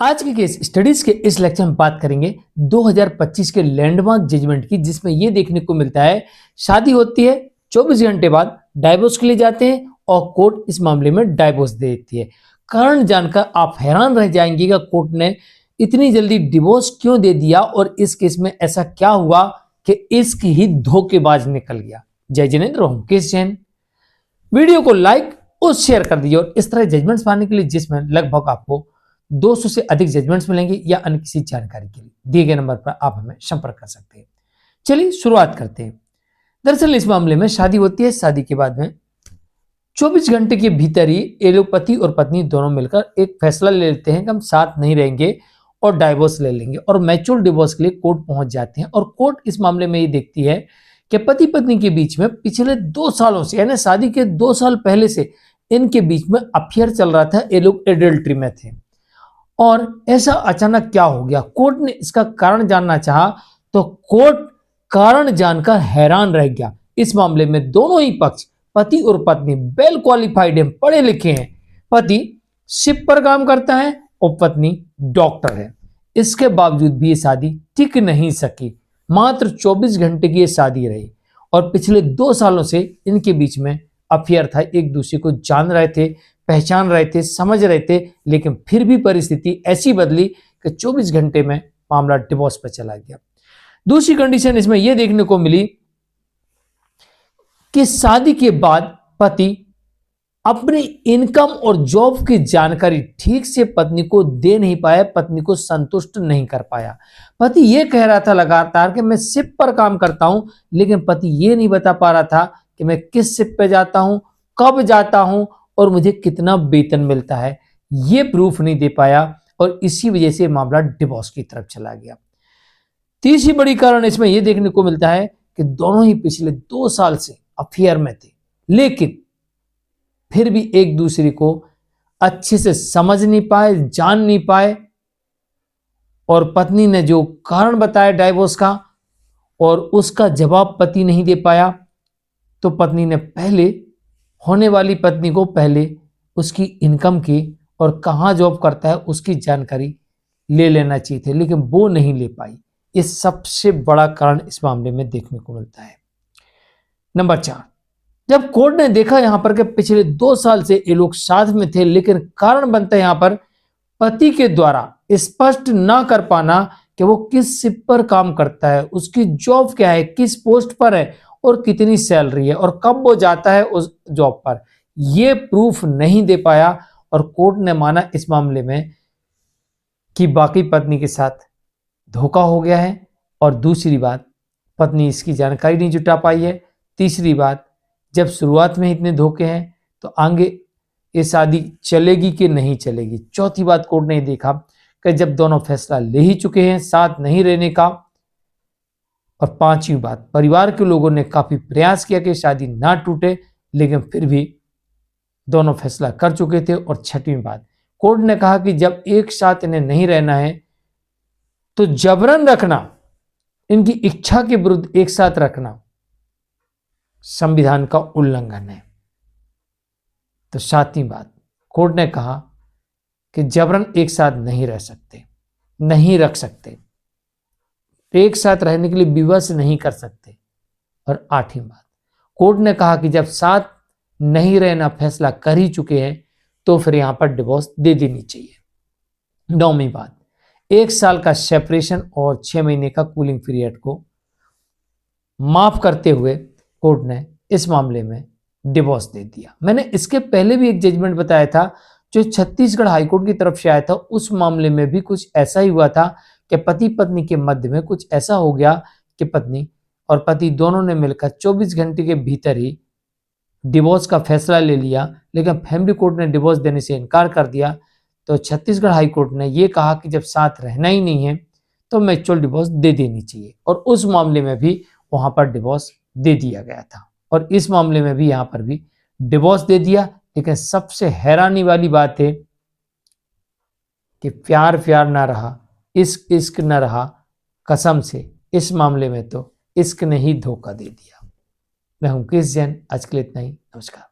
आज के case studies के इस लेक्चर में बात करेंगे 2025 के लैंडमार्क जजमेंट की, जिसमें यह देखने को मिलता है शादी होती है 24 घंटे बाद डाइवोर्स के लिए जाते हैं और कोर्ट इस मामले में डाइवोर्स दे देती है। कारण जानकर आप हैरान रह जाएंगे कि कोर्ट ने इतनी जल्दी डिवोर्स क्यों दे दिया और इस केस में ऐसा क्या हुआ कि इश्क ही धोखेबाज निकल गया। जय जिनेंद्र, हूं केस जैन। वीडियो को लाइक और शेयर कर दीजिए और इस तरह जजमेंट्स पाने के लिए जिसमें लगभग आपको 200 से अधिक जजमेंट्स मिलेंगे या अन्य किसी जानकारी के लिए दिए गए नंबर पर आप हमें संपर्क कर सकते हैं। चलिए शुरुआत करते हैं। दरअसल इस मामले में शादी होती है। शादी के बाद में 24 घंटे के भीतर ही ये लोग पति और पत्नी दोनों मिलकर एक फैसला ले लेते हैं कि हम साथ नहीं रहेंगे और डाइवोर्स ले लेंगे और मैच्योर डिवोर्स के लिए कोर्ट पहुंच जाते हैं। और कोर्ट इस मामले में ये देखती है कि पति पत्नी के बीच में पिछले 2 सालों से, यानी शादी के 2 साल पहले से इनके बीच में अफेयर चल रहा था। ये लोग एडल्ट्री में थे और ऐसा अचानक क्या हो गया। कोर्ट ने इसका कारण जानना चाहा तो कोर्ट कारण जानकर हैरान रह गया। इस मामले में दोनों ही पक्ष, पति और पत्नी, वेल क्वालिफाइड हैं, पढ़े लिखे हैं। पति शिप पर काम करता है और पत्नी डॉक्टर है। इसके बावजूद भी ये शादी टिक नहीं सकी। मात्र 24 घंटे की ये शादी रही और पिछले 2 सालों से इनके बीच में अफेयर था। एक दूसरे को जान रहे थे, पहचान रहे थे, समझ रहे थे, लेकिन फिर भी परिस्थिति ऐसी बदली कि 24 घंटे में मामला डिवोर्स पर चला गया। दूसरी कंडीशन इसमें यह देखने को मिली कि शादी के बाद पति अपनी इनकम और जॉब की जानकारी ठीक से पत्नी को दे नहीं पाया, पत्नी को संतुष्ट नहीं कर पाया। पति यह कह रहा था लगातार कि मैं शिप पर काम करता हूं, लेकिन पति यह नहीं बता पा रहा था कि मैं किस शिप पे जाता हूं, कब जाता हूं और मुझे कितना वेतन मिलता है। यह प्रूफ नहीं दे पाया और इसी वजह से मामला डिवोर्स की तरफ चला गया। तीसरी बड़ी कारण इसमें यह देखने को मिलता है कि दोनों ही पिछले 2 साल से अफेयर में थे, लेकिन फिर भी एक दूसरे को अच्छे से समझ नहीं पाए, जान नहीं पाए। और पत्नी ने जो कारण बताया डाइवोर्स का और उसका जवाब पति नहीं दे पाया, तो पत्नी ने पहले, होने वाली पत्नी को पहले उसकी इनकम की और कहाँ जॉब करता है उसकी जानकारी ले लेना चाहिए थे, लेकिन वो नहीं ले पाई। ये सबसे बड़ा कारण इस मामले में देखने को मिलता है। नंबर 4, जब कोर्ट ने देखा यहां पर कि पिछले 2 साल से ये लोग साथ में थे, लेकिन कारण बनता है यहां पर पति के द्वारा स्पष्ट ना कर पाना कि वो किस शिप पर काम करता है, उसकी जॉब क्या है, किस पोस्ट पर है और कितनी सैलरी है और कब वो जाता है उस जॉब पर। ये प्रूफ नहीं दे पाया और कोर्ट ने माना इस मामले में कि बाकी पत्नी के साथ धोखा हो गया है। और दूसरी बात, पत्नी इसकी जानकारी नहीं जुटा पाई है। तीसरी बात, जब शुरुआत में इतने धोखे हैं तो आगे ये शादी चलेगी कि नहीं चलेगी। चौथी बात, कोर्ट ने देखा कि जब दोनों फैसला ले ही चुके हैं साथ नहीं रहने का। और पांचवी बात, परिवार के लोगों ने काफी प्रयास किया कि शादी ना टूटे, लेकिन फिर भी दोनों फैसला कर चुके थे। और छठवीं बात, कोर्ट ने कहा कि जब एक साथ इन्हें नहीं रहना है तो जबरन रखना, इनकी इच्छा के विरुद्ध एक साथ रखना संविधान का उल्लंघन है। तो सातवीं बात, कोर्ट ने कहा कि जबरन एक साथ नहीं रह सकते, नहीं रख सकते, एक साथ रहने के लिए विवश नहीं कर सकते। और आठवीं बात, कोर्ट ने कहा कि जब साथ नहीं रहना फैसला कर ही चुके हैं तो फिर यहां पर डिवोर्स दे देनी चाहिए। नौवीं बात, 1 साल का सेपरेशन और 6 महीने का कूलिंग पीरियड को माफ करते हुए कोर्ट ने इस मामले में डिवोर्स दे दिया। मैंने इसके पहले भी एक जजमेंट बताया था जो छत्तीसगढ़ हाईकोर्ट की तरफ से आया था। उस मामले में भी कुछ ऐसा ही हुआ था कि पति पत्नी के मध्य में कुछ ऐसा हो गया कि पत्नी और पति दोनों ने मिलकर 24 घंटे के भीतर ही डिवोर्स का फैसला ले लिया, लेकिन फैमिली कोर्ट ने डिवोर्स देने से इनकार कर दिया। तो छत्तीसगढ़ हाईकोर्ट ने यह कहा कि जब साथ रहना ही नहीं है तो म्यूचुअल डिवोर्स दे देनी चाहिए। और उस मामले में भी वहां पर डिवोर्स दे दिया गया था और इस मामले में भी यहां पर भी डिवोर्स दे दिया। लेकिन सबसे हैरानी वाली बात है कि प्यार प्यार ना रहा, इश्क इश्क न रहा। कसम से इस मामले में तो इश्क ने ही धोखा दे दिया। मैं हूं केस जैन। आज के लिए इतना ही। नमस्कार।